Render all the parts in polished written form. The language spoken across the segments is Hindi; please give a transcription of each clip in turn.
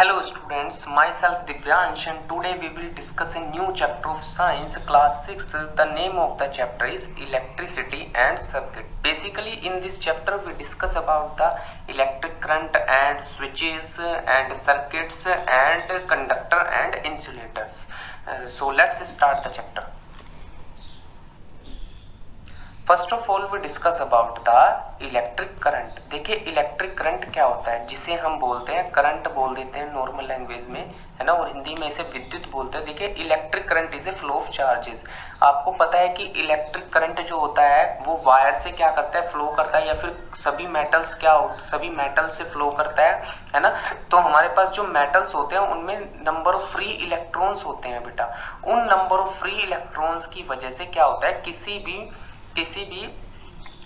Hello students, myself Divyansh and today we will discuss a new chapter of science class 6. The name of the chapter is electricity and circuit. Basically in this chapter we discuss about the electric current and switches and circuits and conductor and insulators. So let's start the chapter. First of all we discuss about the electric current. देखिए इलेक्ट्रिक करंट क्या होता है, जिसे हम बोलते हैं करंट बोल देते हैं नॉर्मल लैंग्वेज में, है ना, और हिंदी में इसे विद्युत बोलते हैं। देखिए electric current is a flow of charges. आपको पता है कि इलेक्ट्रिक करंट जो होता है वो वायर से क्या करता है, फ्लो करता है, या फिर सभी मेटल्स सभी मेटल से फ्लो करता है ना। तो हमारे पास जो मेटल्स होते हैं उनमें नंबर ऑफ फ्री इलेक्ट्रॉन्स होते हैं बेटा। उन नंबर ऑफ फ्री इलेक्ट्रॉन्स की वजह से क्या होता है, किसी भी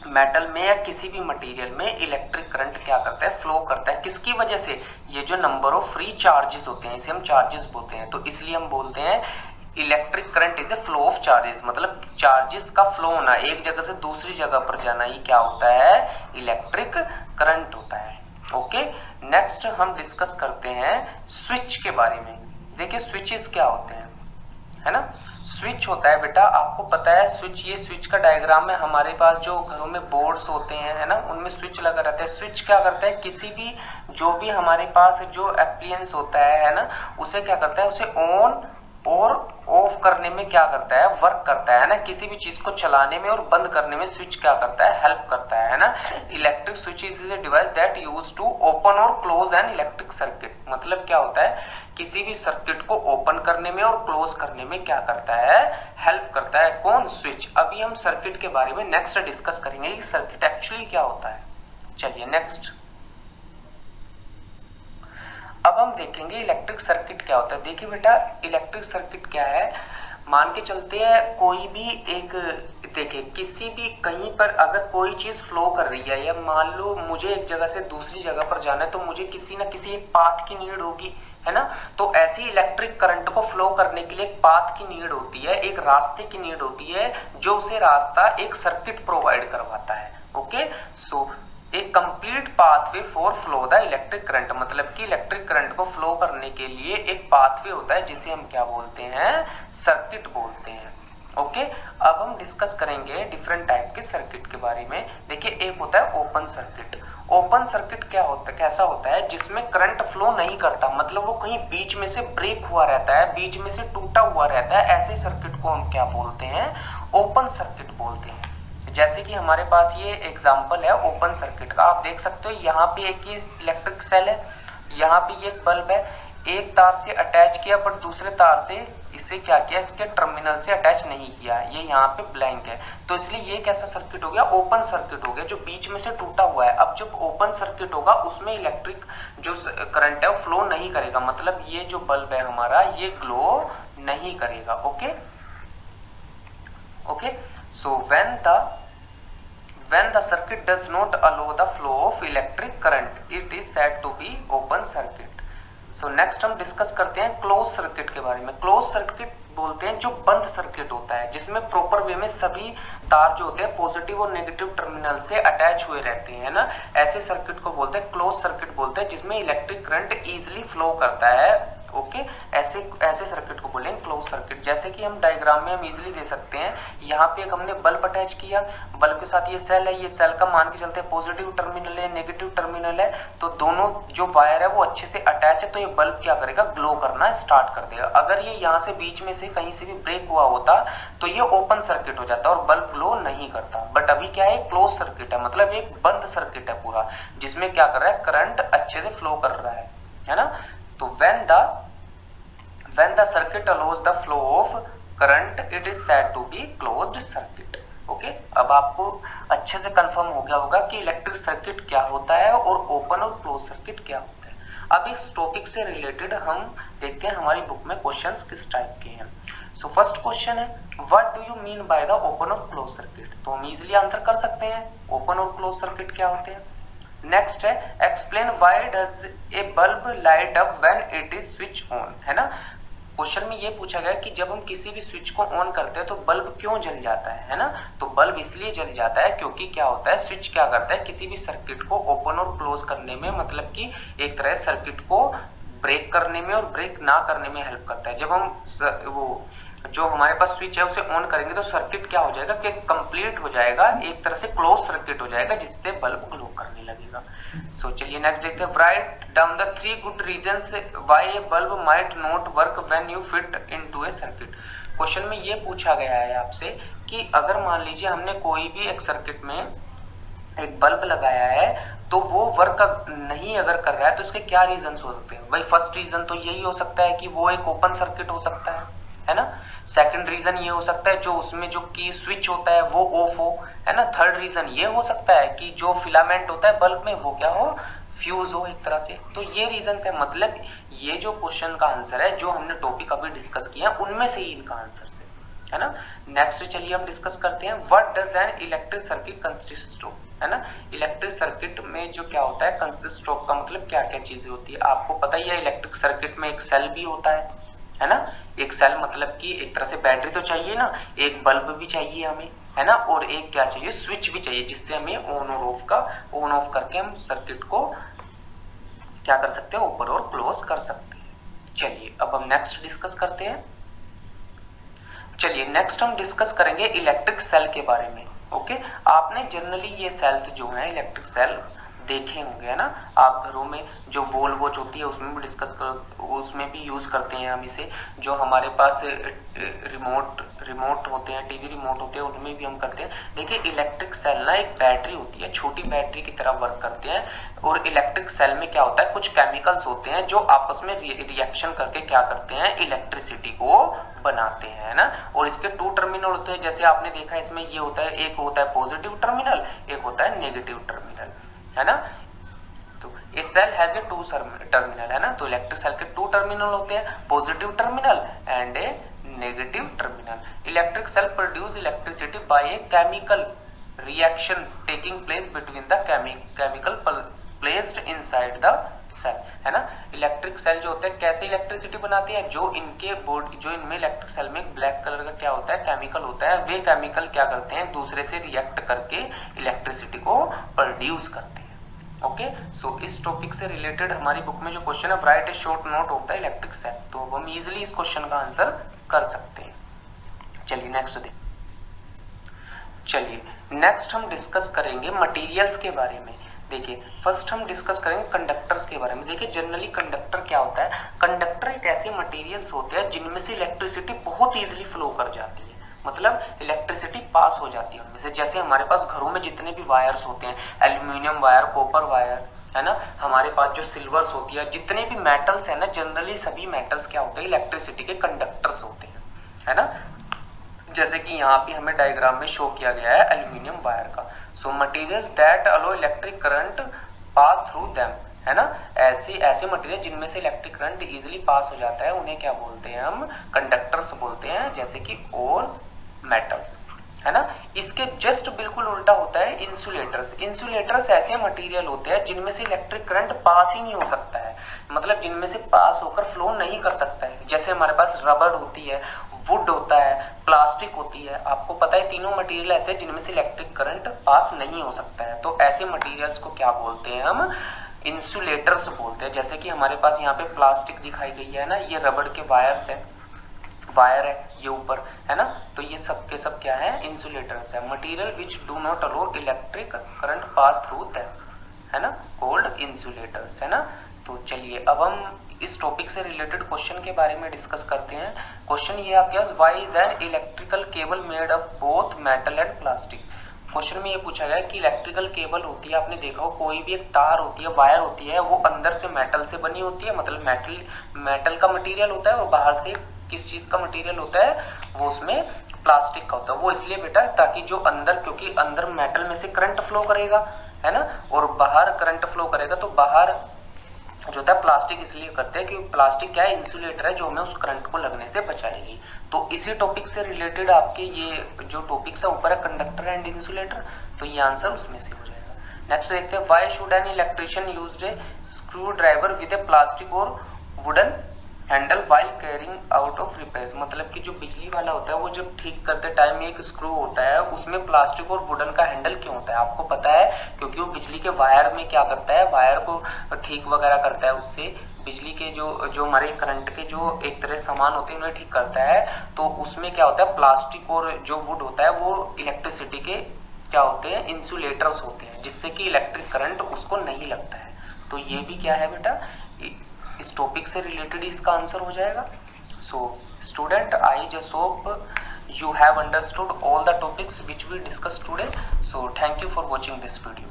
मेटल में या किसी भी मटेरियल में इलेक्ट्रिक करंट क्या करता है, फ्लो करता है। किसकी वजह से? ये जो नंबर ऑफ फ्री चार्जेस होते हैं, इसे हम चार्जेस बोलते हैं। तो इसलिए हम बोलते हैं electric current is a flow of charges, मतलब चार्जेस का फ्लो होना, एक जगह से दूसरी जगह पर जाना, ही क्या होता है, इलेक्ट्रिक करंट होता है। ओके, नेक्स्ट हम डिस्कस करते हैं स्विच के बारे में। देखिए स्विचेस क्या होते हैं, है ना। स्विच होता है बेटा, आपको पता है स्विच, ये स्विच का डायग्राम है। हमारे पास जो घरों में बोर्ड्स होते हैं, है ना, उनमें स्विच लगा रहता है। स्विच क्या करता है, किसी भी जो भी हमारे पास जो एप्लियंस होता है ना, उसे क्या करता है, उसे ऑन और ऑफ करने में क्या करता है, वर्क करता है ना। किसी भी चीज को चलाने में और बंद करने में स्विच क्या करता है, हेल्प करता है ना। Electric switch is a device that use to open और क्लोज एन इलेक्ट्रिक सर्किट। मतलब क्या होता है, किसी भी सर्किट को ओपन करने में और क्लोज करने में क्या करता है, हेल्प करता है। कौन? स्विच। अभी हम सर्किट के बारे में नेक्स्ट डिस्कस करेंगे कि सर्किट एक्चुअली क्या होता है। चलिए नेक्स्ट, अब हम देखेंगे इलेक्ट्रिक सर्किट क्या होता है। देखिए बेटा इलेक्ट्रिक सर्किट क्या है, मान के चलते हैं कोई भी एक, देखिए किसी भी कहीं पर अगर कोई चीज फ्लो कर रही है, या मान लो मुझे एक जगह से दूसरी जगह पर जाना है, तो मुझे किसी ना किसी एक पाथ की नीड होगी, है ना। तो ऐसी इलेक्ट्रिक करंट को फ्लो करने के लिए एक पाथ की नीड होती है, एक रास्ते की नीड होती है, जो उसे रास्ता एक सर्किट प्रोवाइड करवाता है। ओके, सो एक complete pathway for flow the electric current, मतलब कि इलेक्ट्रिक करंट को फ्लो करने के लिए एक पाथवे होता है, जिसे हम क्या बोलते हैं, सर्किट बोलते हैं। ओके, अब हम डिस्कस करेंगे डिफरेंट टाइप के सर्किट के बारे में। देखिए एक होता है ओपन सर्किट। ओपन सर्किट क्या होता है, कैसा होता है, जिसमें करंट फ्लो नहीं करता, मतलब वो कहीं बीच में से ब्रेक हुआ रहता है, बीच में से टूटा हुआ रहता है। ऐसे सर्किट को हम क्या बोलते हैं, ओपन सर्किट बोलते हैं। जैसे कि हमारे पास ये एग्जांपल है ओपन सर्किट का, आप देख सकते हो यहाँ पे एक इलेक्ट्रिक सेल है, यहाँ पे ये बल्ब है, एक तार से अटैच किया पर दूसरे तार से इसे क्या किया, इसके टर्मिनल से अटैच नहीं किया, ये यहाँ पे ब्लैंक है। तो इसलिए ये कैसा सर्किट हो गया, ओपन सर्किट हो गया, जो बीच में से टूटा हुआ है। अब जब ओपन सर्किट होगा उसमें इलेक्ट्रिक जो करंट है वो फ्लो नहीं करेगा, मतलब ये जो बल्ब है हमारा ये ग्लो नहीं करेगा। Okay okay, so when the circuit does not allow the flow of electric current, it is said to be open circuit. So next हम डिस्कस करते हैं क्लोज सर्किट के बारे में। क्लोज सर्किट बोलते हैं जो बंद सर्किट होता है, जिसमें प्रॉपर वे में सभी तार जो होते हैं पॉजिटिव और नेगेटिव टर्मिनल से अटैच हुए रहते हैं ना। ऐसे सर्किट को बोलते हैं क्लोज सर्किट बोलते हैं, जिसमें इलेक्ट्रिक करंट इजिली फ्लो करता है। ओके, ऐसे सर्किट को बोलेंगे क्लोज सर्किट। जैसे कि हम डायग्राम में हम इजीली दे सकते हैं, यहाँ पे एक हमने बल्ब अटैच किया, बल्ब के साथ ये सेल है, ये सेल का मान के चलते हैं पॉजिटिव टर्मिनल है, नेगेटिव टर्मिनल है, तो दोनों जो वायर है वो अच्छे से अटैच है, तो ये बल्ब क्या करेगा, ग्लो करना स्टार्ट कर देगा। अगर ये यहाँ से बीच में से कहीं से भी ब्रेक हुआ होता तो ये ओपन सर्किट हो जाता और बल्ब ग्लो नहीं करता। बट अभी क्या है, क्लोज सर्किट है, मतलब एक बंद सर्किट है पूरा, जिसमें क्या कर रहा है, करंट अच्छे से फ्लो कर रहा है ना। तो when the circuit allows the flow of current, it is said to be closed circuit. Okay, अब आपको अच्छे से कंफर्म हो गया होगा कि इलेक्ट्रिक सर्किट क्या होता है और ओपन और क्लोज सर्किट क्या होता है। अब इस टॉपिक से रिलेटेड हम देखते हैं हमारी बुक में क्वेश्चंस किस टाइप के हैं। सो फर्स्ट क्वेश्चन है, what do you mean by the open और क्लोज सर्किट। तो हम इजीली आंसर कर सकते हैं, ओपन और क्लोज सर्किट क्या होते हैं। नेक्स्ट है, explain why does a bulb light up when it is switch on, है ना। क्वेश्चन में ये पूछा गया कि जब हम किसी भी स्विच को ऑन करते हैं तो बल्ब क्यों जल जाता है ना। तो बल्ब इसलिए जल जाता है क्योंकि क्या होता है, स्विच क्या करता है, किसी भी सर्किट को ओपन और क्लोज करने में, मतलब कि एक तरह सर्किट को ब्रेक करने में और ब्रेक ना करने में हेल्प करता है। जब हम वो जो हमारे पास स्विच है उसे ऑन करेंगे तो सर्किट क्या हो जाएगा कि कंप्लीट हो जाएगा, एक तरह से क्लोज सर्किट हो जाएगा, जिससे बल्ब ग्लो करने लगेगा। सो चलिए नेक्स्ट देखते हैं, write down the 3 good reasons why A bulb might not work when you fit into A circuit. Question में ये पूछा गया है आपसे कि अगर मान लीजिए हमने कोई भी एक सर्किट में एक बल्ब लगाया है तो वो वर्क नहीं अगर कर रहा है तो इसके क्या रीजन हो सकते हैं। भाई फर्स्ट रीजन तो यही हो सकता है कि वो एक ओपन सर्किट हो सकता है ना। सेकंड रीजन ये हो सकता है जो उसमें जो की स्विच होता है वो ऑफ हो, है ना। थर्ड रीजन ये हो सकता है कि जो फिलामेंट होता है बल्ब में वो क्या हो, फ्यूज हो एक तरह से। तो ये रीजन है, मतलब ये जो क्वेश्चन का आंसर है जो हमने टॉपिक अभी डिस्कस किया उनमें से ही इनका आंसर से, है ना। नेक्स्ट चलिए हम डिस्कस करते हैं, what does N electric circuit consist of, है ना। इलेक्ट्रिक सर्किट में जो क्या होता है, कंसिस्ट ऑफ का मतलब क्या क्या चीजें होती है आपको पता ही है। इलेक्ट्रिक सर्किट में एक सेल भी होता है ना। एक सेल मतलब कि एक तरह से बैटरी तो चाहिए ना, एक बल्ब भी चाहिए हमें, है ना, और एक क्या चाहिए, स्विच भी चाहिए, जिससे हमें ऑन ऑफ करके हम सर्किट को क्या कर सकते हैं, ओपन और क्लोज कर सकते हैं। चलिए अब हम नेक्स्ट डिस्कस करते हैं। चलिए नेक्स्ट हम डिस्कस करेंगे इलेक्ट्रिक सेल के बारे में। ओके, आपने जनरली ये सेल्स जो है इलेक्ट्रिक सेल देखे होंगे, है ना। आप घरों में जो वॉल वॉच होती है उसमें भी उसमें भी यूज करते हैं हम इसे। जो हमारे पास रिमोट होते हैं, टीवी रिमोट होते हैं, उनमें भी हम करते हैं। देखिए इलेक्ट्रिक सेल ना एक बैटरी होती है, छोटी बैटरी की तरह वर्क करते हैं। और इलेक्ट्रिक सेल में क्या होता है, कुछ केमिकल्स होते हैं जो आपस में रिएक्शन करके क्या करते हैं, इलेक्ट्रिसिटी को बनाते हैं, है ना। और इसके 2 टर्मिनल होते हैं, जैसे आपने देखा इसमें ये होता है, एक होता है पॉजिटिव टर्मिनल, एक होता है नेगेटिव टर्मिनल, है ना। तो ए सेल हैज ए 2 टर्मिनल, है ना। तो इलेक्ट्रिक सेल के 2 टर्मिनल होते हैं, positive terminal and a negative terminal. Electric cell produce electricity by a chemical reaction taking place between the chemical placed inside the cell, है ना। इलेक्ट्रिक सेल जो होते हैं कैसे इलेक्ट्रिसिटी बनाती है, जो इनमें इलेक्ट्रिक सेल में ब्लैक कलर का क्या होता है, केमिकल होता है, वे केमिकल क्या करते हैं, दूसरे से रिएक्ट करके इलेक्ट्रिसिटी को प्रोड्यूस करते हैं। ओके, सो इस टॉपिक से रिलेटेड हमारी बुक में जो क्वेश्चन है, write a short note of the electric cell, तो अब हम इजिली इस क्वेश्चन का आंसर कर सकते हैं। चलिए नेक्स्ट देखिए। चलिए नेक्स्ट हम डिस्कस करेंगे मटेरियल्स के बारे में। देखिए फर्स्ट हम डिस्कस करेंगे कंडक्टर्स के बारे में। देखिए जनरली कंडक्टर क्या होता है, कंडक्टर एक ऐसे मटेरियल्स होते हैं जिनमें से इलेक्ट्रिसिटी बहुत इजीली फ्लो कर जाती है, मतलब इलेक्ट्रिसिटी पास हो जाती है उनमें से। जैसे हमारे पास घरों में जितने भी वायर्स होते हैं, एल्यूमिनियम वायर, कॉपर वायर, है ना, हमारे पास जो सिल्वर्स होती है, जितने भी मेटल्स है ना, जनरली सभी मेटल्स क्या होते हैं, इलेक्ट्रिसिटी के कंडक्टर्स होते हैं, है ना। जैसे कि यहाँ पे हमें डायग्राम में शो किया गया है एल्यूमिनियम वायर का। So materials that allow electric current pass through them, है ना। ऐसे मटेरियल जिनमें से इलेक्ट्रिक करंट इजीली पास हो जाता है उन्हें क्या बोलते हैं, हम कंडक्टर्स बोलते हैं, जैसे कि और मेटल्स, है ना। इसके जस्ट बिल्कुल उल्टा होता है इंसुलेटर्स। इंसुलेटर्स ऐसे मटेरियल होते हैं जिनमें से इलेक्ट्रिक करंट पास ही नहीं हो सकता है, मतलब जिनमें से पास होकर फ्लो नहीं कर सकता है। जैसे हमारे पास रबड़ होती है, वुड होता है, प्लास्टिक होती है। आपको पता है तीनों मटेरियल ऐसे जिनमें से इलेक्ट्रिक करंट पास नहीं हो सकता है। तो ऐसे मटेरियल्स को क्या बोलते हैं, हम इंसुलेटर्स बोलते हैं। जैसे कि हमारे पास यहाँ पे प्लास्टिक दिखाई गई है ना, ये रबड़ के वायर है ये ऊपर, है ना। तो ये सब के सब क्या है, इंसुलेटर्स है। Material which do not allow electric current pass through them, है ना, कोल्ड इंसुलेटर्स, है ना। तो चलिए अब हम इस टॉपिक से रिलेटेड क्वेश्चन के बारे में डिस्कस करते हैं। क्वेश्चन ये आपके पास, why is an electrical cable made of both metal and plastic. Question में ये पूछा गया कि इलेक्ट्रिकल केबल होती है, आपने देखा हो कोई भी एक तार होती है, वायर होती है, वो अंदर से मेटल से बनी होती है, मतलब मेटल का मटेरियल होता है, और बाहर से किस चीज का मटेरियल होता है, वो उसमें प्लास्टिक का होता है। वो इसलिए बेटा ताकि जो अंदर, क्योंकि अंदर मेटल में से करंट फ्लो करेगा, है ना, और बाहर करंट फ्लो करेगा, तो बाहर जो होता है प्लास्टिक इसलिए करते हैं कि प्लास्टिक क्या है, इंसुलेटर है, जो हमें उस करंट को लगने से बचाएगी। तो इसी टॉपिक से रिलेटेड आपके ये जो टॉपिक्स है ऊपर है, कंडक्टर एंड इंसुलेटर, तो ये आंसर उसमें से हो जाएगा। नेक्स्ट देखते हैं, why should an electrician used a screwdriver with a plastic और wooden handle while carrying out of repairs, मतलब कि जो बिजली वाला होता है वो जब ठीक करते टाइम एक स्क्रू होता है, उसमें प्लास्टिक और वुडन का हैंडल क्यों होता है आपको पता है? क्योंकि वो बिजली के वायर में क्या करता है, वायर को ठीक वगैरह करता है, उससे बिजली के जो जो हमारे करंट के जो एक तरह सामान होते हैं उन्हें ठीक करता है। तो उसमें क्या होता है, प्लास्टिक और जो वुड होता है वो इलेक्ट्रिसिटी के क्या होते हैं, इंसुलेटर्स होते हैं, जिससे कि इलेक्ट्रिक करंट उसको नहीं लगता है। तो ये भी क्या है बेटा, इस टॉपिक से रिलेटेड इसका आंसर हो जाएगा। So student, I just hope you have understood all the topics which we discussed today. So thank you for watching this video.